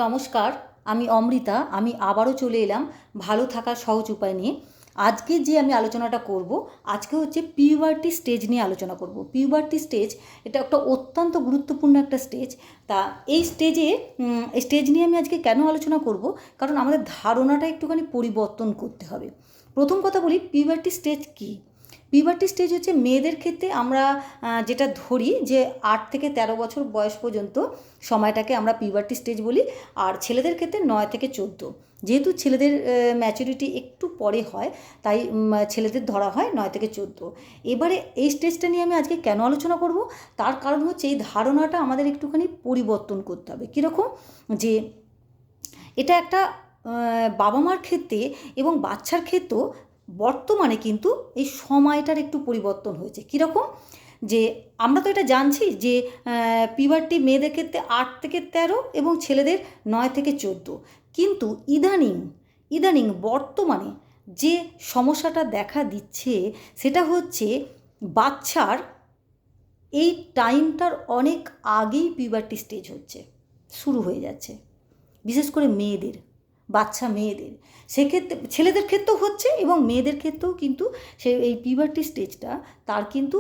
নমস্কার, আমি অমৃতা। আমি আবারও চলে এলাম ভালো থাকার সহজ উপায় নিয়ে। আজকে যে আমি আলোচনাটা করব, আজকে হচ্ছে পিউবার্টি স্টেজ নিয়ে আলোচনা করব। পিউবার্টি স্টেজ এটা একটা অত্যন্ত গুরুত্বপূর্ণ একটা স্টেজ। তা এই স্টেজ নিয়ে আমি আজকে কেন আলোচনা করব, কারণ আমাদের ধারণাটা একটুখানি পরিবর্তন করতে হবে। প্রথম কথা বলি, পিউবার্টি স্টেজ কী। পিউবার্টি স্টেজ হচ্ছে মেয়েদের ক্ষেত্রে আমরা যেটা ধরি যে 8 থেকে 13 বছর বয়স পর্যন্ত সময়টাকে আমরা পিউবার্টি স্টেজ বলি, আর ছেলেদের ক্ষেত্রে 9 থেকে 14। যেহেতু ছেলেদের ম্যাচুরিটি একটু পরে হয়, তাই ছেলেদের ধরা হয় 9 থেকে 14। এবারে এই স্টেজটা নিয়ে আমি আজকে কেন আলোচনা করব, তার কারণ হচ্ছে এই ধারণাটা আমাদের একটুখানি পরিবর্তন করতে হবে। কীরকম, যে এটা একটা বাবা মার ক্ষেত্রে এবং বাচ্চার ক্ষেত্রেও বর্তমানে কিন্তু এই সময়টার একটু পরিবর্তন হয়েছে। কীরকম, যে আমরা তো এটা জানছি যে পিউবার্টি মেয়েদের ক্ষেত্রে 8 থেকে 13 এবং ছেলেদের 9 থেকে 14। কিন্তু ইদানিং বর্তমানে যে সমস্যাটা দেখা দিচ্ছে সেটা হচ্ছে বাচ্চার এই টাইমটার অনেক আগেই পিউবার্টি স্টেজ শুরু হয়ে যাচ্ছে, বিশেষ করে বাচ্চা মেয়েদের। সেক্ষেত্রে ছেলেদের ক্ষেত্রেও হচ্ছে এবং মেয়েদের ক্ষেত্রেও কিন্তু এই পিউবার্টি স্টেজটা তার কিন্তু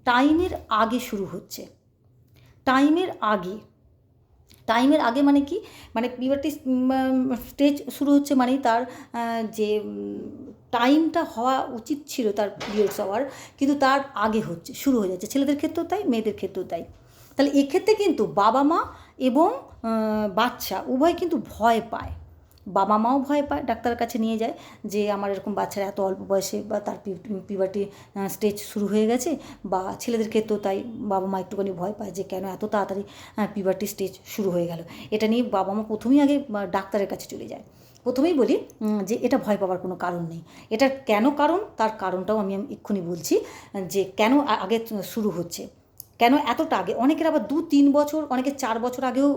টাইমের আগে শুরু হচ্ছে। টাইমের আগে মানে কি, মানে পিউবার্টি স্টেজ শুরু হচ্ছে মানেই তার যে টাইমটা হওয়া উচিত ছিল তার পিরিয়ডস হওয়ার, কিন্তু তার আগে শুরু হয়ে যাচ্ছে। ছেলেদের ক্ষেত্রেও তাই, মেয়েদের ক্ষেত্রেও তাই। তাহলে এক্ষেত্রে কিন্তু বাবা মা এবং বাচ্চা উভয় কিন্তু ভয় পায়। বাবা মাও ভয় পায়, ডাক্তারের কাছে নিয়ে যায় যে আমার এরকম বাচ্চারা এত অল্প বয়সে বা তার পিউবার্টি স্টেজ শুরু হয়ে গেছে। বা ছেলেদের ক্ষেত্রেও তাই, বাবা মা একটুখানি ভয় পায় যে কেন এত তাড়াতাড়ি পিউবার্টি স্টেজ শুরু হয়ে গেল। এটা নিয়ে বাবা মা প্রথমেই আগে ডাক্তারের কাছে চলে যায়। প্রথমেই বলি যে এটা ভয় পাওয়ার কোনো কারণ নেই। এটার কেন কারণ, তার কারণটাও আমি এক্ষুনি বলছি, যে কেন আগে শুরু হচ্ছে, কেন এতটা আগে। অনেকের আবার 2-3 বছর, অনেকে 4 বছর আগেও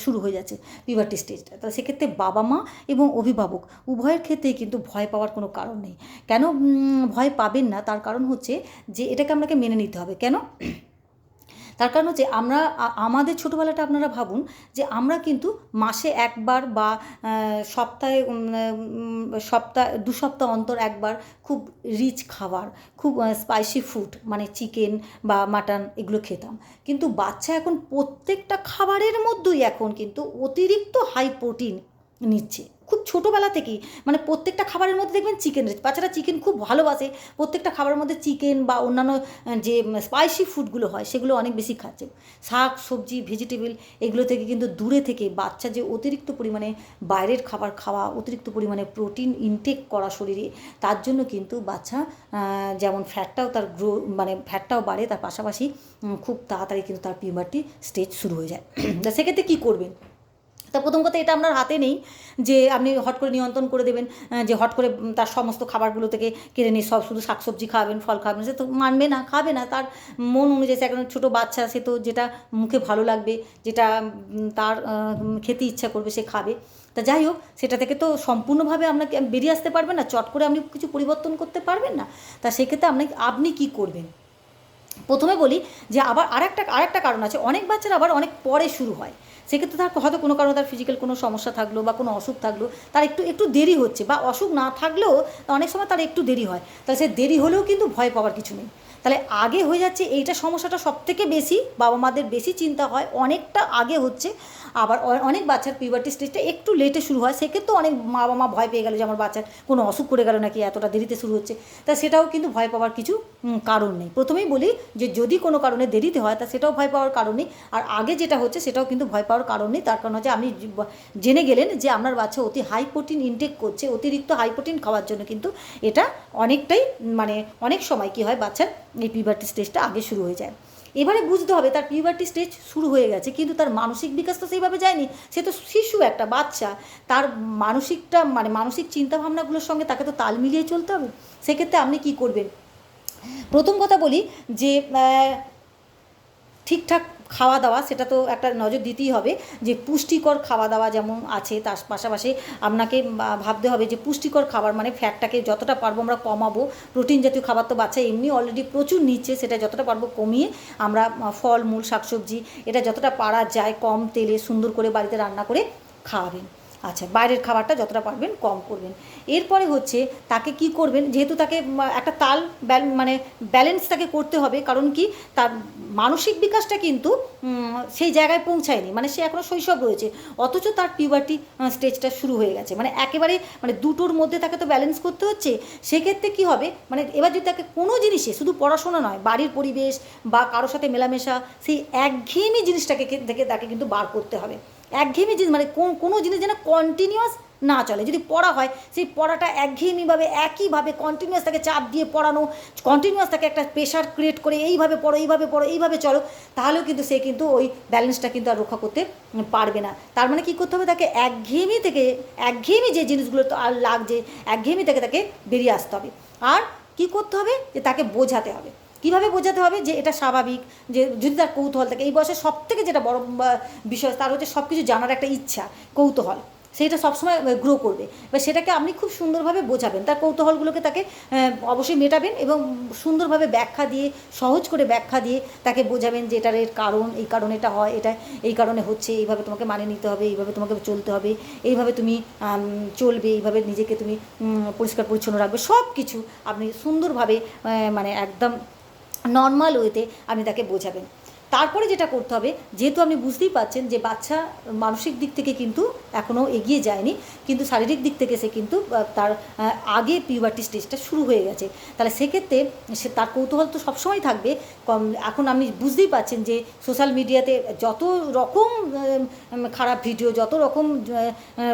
শুরু হয়ে যাচ্ছে পিউবার্টি স্টেজটা। তাহলে সেক্ষেত্রে বাবা মা এবং অভিভাবক উভয়ের ক্ষেত্রেই কিন্তু ভয় পাওয়ার কোনো কারণ নেই। কেন ভয় পাবেন না, তার কারণ হচ্ছে যে এটাকে আপনাকে মেনে নিতে হবে। কেন, তার কারণ হচ্ছে আমাদের ছোটোবেলাটা আপনারা ভাবুন যে আমরা কিন্তু মাসে একবার বা সপ্তাহে 2 সপ্তাহ অন্তর একবার খুব রিচ খাবার, খুব স্পাইসি ফুড মানে চিকেন বা মাটন এগুলো খেতাম। কিন্তু বাচ্চা এখন প্রত্যেকটা খাবারের মধ্যেই এখন কিন্তু অতিরিক্ত হাই প্রোটিন নিচ্ছে খুব ছোটোবেলা থেকেই। মানে প্রত্যেকটা খাবারের মধ্যে দেখবেন চিকেন, বাচ্চারা চিকেন খুব ভালোবাসে। প্রত্যেকটা খাবারের মধ্যে চিকেন বা অন্যান্য যে স্পাইসি ফুডগুলো হয় সেগুলো অনেক বেশি খাচ্ছে। শাক সবজি ভেজিটেবল এগুলো থেকে কিন্তু দূরে থেকে বাচ্চা যে অতিরিক্ত পরিমাণে বাইরের খাবার খাওয়া, অতিরিক্ত পরিমাণে প্রোটিন ইনটেক করা শরীরে, তার জন্য কিন্তু বাচ্চা যেমন ফ্যাটটাও তার ফ্যাটটাও বাড়ে, তার পাশাপাশি খুব তাড়াতাড়ি কিন্তু তার পিউবার্টি স্টেজ শুরু হয়ে যায়। তা সেক্ষেত্রে কী করবেন, তা প্রথম কথা এটা আপনার হাতে নেই যে আপনি হট করে নিয়ন্ত্রণ করে দেবেন, যে হট করে তার সমস্ত খাবারগুলো থেকে কেড়ে নিয়ে সব শুধু শাকসবজি খাওয়াবেন, ফল খাওয়াবেন। সে তো মানবে না, খাবে না। তার মন অনুযায়ী, সে একজন ছোটো বাচ্চা, সে তো যেটা মুখে ভালো লাগবে, যেটা তার খেতে ইচ্ছা করবে সে খাবে। তা যাই হোক, সেটা থেকে তো সম্পূর্ণভাবে আপনাকে বেরিয়ে আসতে পারবেন না, চট করে আপনি কিছু পরিবর্তন করতে পারবেন না। তা সেক্ষেত্রে আপনি কী করবেন, প্রথমে বলি যে আবার আরেকটা কারণ আছে। অনেক বাচ্চারা আবার অনেক পরে শুরু হয়। সেক্ষেত্রে তার হয়তো কোনো কারণে তার ফিজিক্যাল কোনো সমস্যা থাকলো বা কোনো অসুখ থাকলো, তার একটু দেরি হচ্ছে, বা অসুখ না থাকলেও অনেক সময় তার একটু দেরি হয়। তাহলে সে দেরি হলেও কিন্তু ভয় পাওয়ার কিছু নেই। তাহলে আগে হয়ে যাচ্ছে, এইটা সমস্যাটা সবথেকে বেশি বাবা মাদের বেশি চিন্তা হয়, অনেকটা আগে হচ্ছে। আবার অনেক বাচ্চার পিউবার্টি স্টেজটা একটু লেটে শুরু হয়। সেক্ষেত্রেও অনেক বাবা মা ভয় পেয়ে গেল যে আমার বাচ্চার কোনো অসুখ করে গেল নাকি, এতটা দেরিতে শুরু হচ্ছে। তা সেটাও কিন্তু ভয় পাওয়ার কিছু কারণ নেই। প্রথমেই বলি যে যদি কোনো কারণে দেরিতে হয় তা সেটাও ভয় পাওয়ার কারণ নেই, আর আগে যেটা হচ্ছে সেটাও কিন্তু ভয় পাওয়ার কারণ নেই। তার কারণ হচ্ছে আপনি জেনে গেলেন যে আপনার বাচ্চা অতি হাই প্রোটিন ইনটেক করছে, অতিরিক্ত হাই প্রোটিন খাওয়ার জন্য কিন্তু এটা অনেকটাই অনেক সময় কী হয়, বাচ্চার এই পিউবার্টি স্টেজটা আগে শুরু হয়ে যায়। এবারে বুঝতে হবে তার পিউবার্টি স্টেজ শুরু হয়ে গেছে, কিন্তু তার মানসিক বিকাশ তো সেইভাবে যায়নি। সে তো শিশু, একটা বাচ্চা। তার মানসিক চিন্তাভাবনাগুলোর সঙ্গে তাকে তো তাল মিলিয়ে চলতে হবে। সেক্ষেত্রে আপনি কী করবেন, প্রথম কথা বলি যে ঠিকঠাক খাওয়া দাওয়া সেটা তো একটা নজর দিতেই হবে যে পুষ্টিকর খাওয়া দাওয়া যেমন আছে, তার পাশাপাশি আপনাকে ভাবতে হবে যে পুষ্টিকর খাবার মানে ফ্যাটটাকে যতটা পারবো আমরা কমাবো। প্রোটিন জাতীয় খাবার তো বাচ্চা এমনি অলরেডি প্রচুর নিচ্ছে, সেটা যতটা পারবো কমিয়ে আমরা ফল মূল শাকসবজি এটা যতটা পারা যায় কম তেলে সুন্দর করে বাড়িতে রান্না করে খাওয়াবেন। আচ্ছা, বাইরের খাবারটা যতটা পারবেন কম করবেন। এরপরে হচ্ছে তাকে কি করবেন, যেহেতু তাকে একটা তাল মানে ব্যালেন্স তাকে করতে হবে, কারণ কি তার মানসিক বিকাশটা কিন্তু সেই জায়গায় পৌঁছায়নি, মানে সে এখনও শৈশব রয়েছে, অথচ তার পিউবার্টি স্টেজটা শুরু হয়ে গেছে, মানে একেবারে মানে দুটোর মধ্যে তাকে তো ব্যালেন্স করতে হচ্ছে। সেক্ষেত্রে কী হবে, মানে এবার যদি তাকে কোনো জিনিসে শুধু পড়াশোনা নয়, বাড়ির পরিবেশ বা কারোর সাথে মেলামেশা, সেই একঘেয়েমি জিনিসটাকে থেকে তাকে কিন্তু বার করতে হবে। একঘেয়েমি জিনিস মানে কোনো জিনিস যেন কন্টিনিউয়াস না চলে। যদি পড়া হয় সেই পড়াটা একঘেয়েমিভাবে একইভাবে কন্টিনিউয়াস তাকে চাপ দিয়ে পড়ানো, কন্টিনিউয়াস তাকে একটা প্রেশার ক্রিয়েট করে এইভাবে পড়ো এইভাবে পড়ো এইভাবে চলো, তাহলেও কিন্তু সে কিন্তু ওই ব্যালেন্সটা কিন্তু আর রক্ষা করতে পারবে না। তার মানে কী করতে হবে, তাকে একঘেয়েমি যে জিনিসগুলো তো আর লাগছে একঘেয়েমি থেকে তাকে বেরিয়ে আসতে হবে। আর কী করতে হবে, যে তাকে বোঝাতে হবে। কীভাবে বোঝাতে হবে যে এটা স্বাভাবিক, যে যদি তার কৌতূহল থাকে, এই বয়সে সবথেকে যেটা বড় বিষয় তার হচ্ছে সব কিছু জানার একটা ইচ্ছা, কৌতূহল, সেইটা সবসময় গ্রো করবে। এবার সেটাকে আপনি খুব সুন্দরভাবে বোঝাবেন, তার কৌতূহলগুলোকে তাকে অবশ্যই মেটাবেন এবং সুন্দরভাবে ব্যাখ্যা দিয়ে, সহজ করে ব্যাখ্যা দিয়ে তাকে বোঝাবেন যে এটার এর কারণ, এই কারণে এটা হয়, এটা এই কারণে হচ্ছে, এইভাবে তোমাকে মানে নিতে হবে, এইভাবে তোমাকে চলতে হবে, এইভাবে তুমি চলবে, এইভাবে নিজেকে তুমি পরিষ্কার পরিচ্ছন্ন রাখবে, সব কিছু আপনি সুন্দরভাবে মানে একদম নর্মাল ওয়েতে আপনি তাকে বোঝাবেন। তারপরে যেটা করতে হবে, যেহেতু আপনি বুঝতেই পারছেন যে বাচ্চা মানসিক দিক থেকে কিন্তু এখনও এগিয়ে যায়নি, কিন্তু শারীরিক দিক থেকে সে কিন্তু তার আগে পিউবার্টি স্টেজটা শুরু হয়ে গেছে, তাহলে সেক্ষেত্রে সে তার কৌতূহল তো সবসময় থাকবে। এখন আপনি বুঝতেই পারছেন যে সোশ্যাল মিডিয়াতে যত রকম খারাপ ভিডিও, যত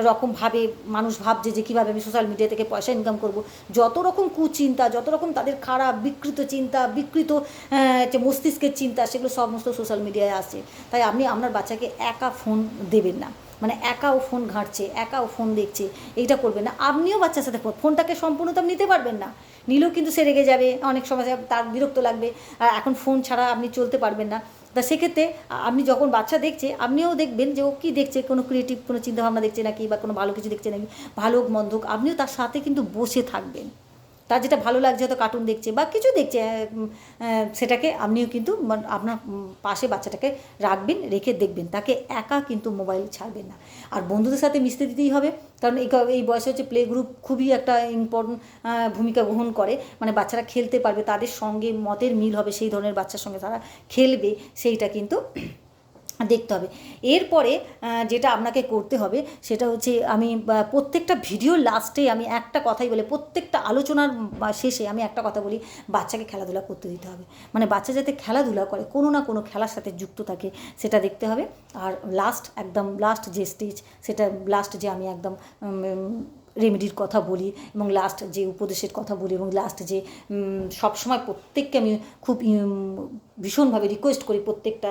রকমভাবে মানুষ ভাবছে যে কীভাবে আমি সোশ্যাল মিডিয়া থেকে পয়সা ইনকাম করব, যত রকম কুচিন্তা, যত রকম তাদের খারাপ বিকৃত চিন্তা, বিকৃত যে মস্তিষ্কের চিন্তা, সেগুলো সমস্ত সোশ্যাল মিডিয়ায় আসছে। তাই আপনি আপনার বাচ্চাকে একা ফোন দেবেন না, মানে একাও ফোন ঘাঁটছে, একাও ফোন দেখছে, এইটা করবেন না। আপনিও বাচ্চার সাথে ফোনটাকে সম্পূর্ণ তো আপনি নিতে পারবেন না, নিলেও কিন্তু সে রেগে যাবে, অনেক সময় তার বিরক্ত লাগবে, আর এখন ফোন ছাড়া আপনি চলতে পারবেন না। তা সেক্ষেত্রে আপনি যখন বাচ্চা দেখছে, আপনিও দেখবেন যে ও কী দেখছে, কোনো ক্রিয়েটিভ কোনো চিন্তাভাবনা দেখছে নাকি, বা কোনো ভালো কিছু দেখছে নাকি, ভালো হোক মন্দ হোক, আপনিও তার সাথে কিন্তু বসে থাকবেন। তার যেটা ভালো লাগছে, হয়তো কার্টুন দেখছে বা কিছু দেখছে, সেটাকে আপনিও কিন্তু আপনার পাশে বাচ্চাটাকে রাখবেন, রেখে দেখবেন, তাকে একা কিন্তু মোবাইল ছাড়বেন না। আর বন্ধুদের সাথে মিশতে দিতেই হবে, কারণ এই বয়সে হচ্ছে প্লে গ্রুপ খুবই একটা ইম্পর্টেন্ট ভূমিকা গ্রহণ করে, মানে বাচ্চারা খেলতে পারবে, তাদের সঙ্গে মতের মিল হবে, সেই ধরনের বাচ্চার সঙ্গে তারা খেলবে, সেইটা কিন্তু দেখতে হবে। এরপরে যেটা আপনাকে করতে হবে সেটা হচ্ছে, আমি প্রত্যেকটা ভিডিওর লাস্টে আমি একটা কথাই বলি, প্রত্যেকটা আলোচনার শেষে আমি একটা কথা বলি, বাচ্চাকে খেলাধুলা করতে দিতে হবে। মানে বাচ্চা যাতে খেলাধুলা করে, কোনো না কোনো খেলার সাথে যুক্ত থাকে, সেটা দেখতে হবে। আর একদম লাস্ট যে স্টেজ, সেটা লাস্ট যে আমি একদম রেমেডির কথা বলি, এবং লাস্ট যে উপদেশের কথা বলি, এবং লাস্ট যে সবসময় প্রত্যেককে আমি খুব ভীষণভাবে রিকোয়েস্ট করি, প্রত্যেকটা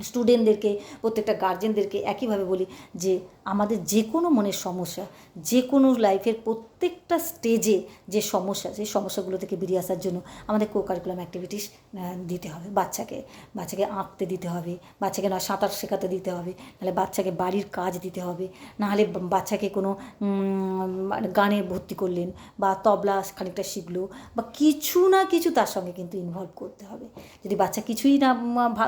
স্টুডেন্টদেরকে, প্রত্যেকটা গার্জেনদেরকে একইভাবে বলি যে আমাদের যে কোনো মনের সমস্যা, যে কোনো লাইফের প্রত্যেকটা স্টেজে যে সমস্যা, সেই সমস্যাগুলো থেকে বেরিয়ে আসার জন্য আমাদের কারিকুলাম অ্যাক্টিভিটিস দিতে হবে। বাচ্চাকে আঁকতে দিতে হবে, বাচ্চাকে না সাঁতার শেখাতে দিতে হবে, নাহলে বাচ্চাকে বাড়ির কাজ দিতে হবে, নাহলে বাচ্চাকে কোনো গানে ভর্তি করলেন, বা তবলা খানিকটা শিখলো, বা কিছু না কিছু তার সঙ্গে কিন্তু ইনভলভ করতে হবে। যদি বাচ্চা কিছুই না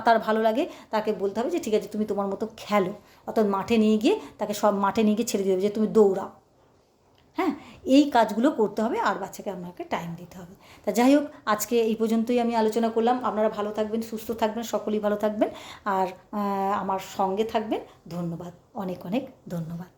তার ভালো লাগে, তাকে বলতে হবে যে ঠিক আছে তুমি তোমার মতো খেলো, অর্থাৎ মাঠে নিয়ে গিয়ে তাকে সব মাঠে নিয়ে গিয়ে ছেড়ে দিতে হবে যে তুমি দৌড়াও। হ্যাঁ, এই কাজগুলো করতে হবে, আর বাচ্চাকে আপনাকে টাইম দিতে হবে। তা যাই হোক, আজকে এই পর্যন্তই আমি আলোচনা করলাম। আপনারা ভালো থাকবেন, সুস্থ থাকবেন, সকলেই ভালো থাকবেন, আর আমার সঙ্গে থাকবেন। ধন্যবাদ, অনেক অনেক ধন্যবাদ।